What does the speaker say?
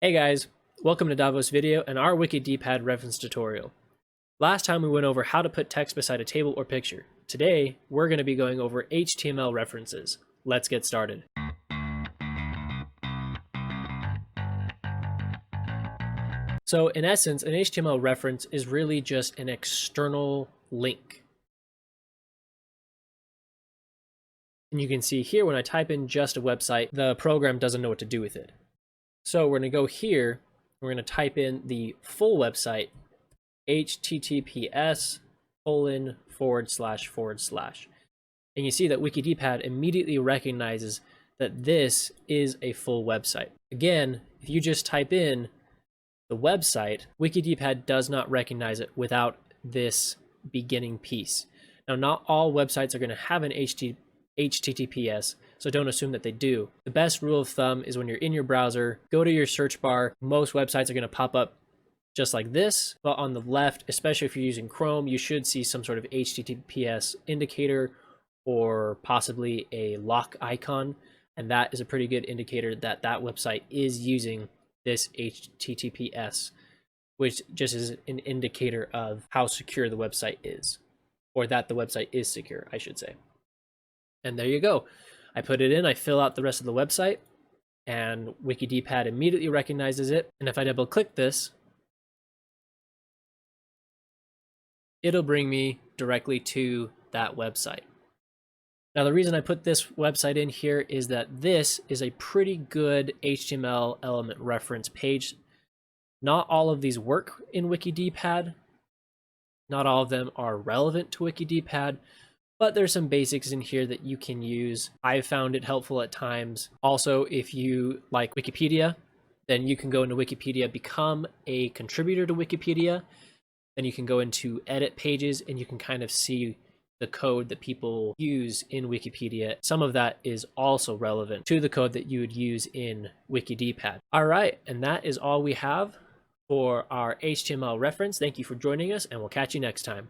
Hey guys, welcome to Davos video and our WikidPad reference tutorial. Last time we went over how to put text beside a table or picture. Today, we're going to be going over HTML references. Let's get started. So in essence, an HTML reference is really just an external link. And you can see here when I type in just a website, the program doesn't know what to do with it. So we're going to go here, we're going to type in the full website, https://. And you see that WikidPad immediately recognizes that this is a full website. Again, if you just type in the website, WikidPad does not recognize it without this beginning piece. Now, not all websites are going to have an HTTPS, so don't assume that they do. The best rule of thumb is when you're in your browser, go to your search bar. Most websites are going to pop up just like this, but on the left, especially if you're using Chrome, you should see some sort of HTTPS indicator or possibly a lock icon, and that is a pretty good indicator that that website is using this HTTPS, which just is an indicator of how secure the website is, or that the website is secure, I should say. And there you go. I put it in, I fill out the rest of the website, and WikidPad immediately recognizes it. And if I double click this, it'll bring me directly to that website. Now, the reason I put this website in here is that this is a pretty good HTML element reference page. Not all of these work in WikidPad. Not all of them are relevant to WikidPad, but there's some basics in here that you can use. I've found it helpful at times. Also, if you like Wikipedia, then you can go into Wikipedia, become a contributor to Wikipedia. Then you can go into edit pages and you can kind of see the code that people use in Wikipedia. Some of that is also relevant to the code that you would use in WikidPad. All right, and that is all we have for our HTML reference. Thank you for joining us, and we'll catch you next time.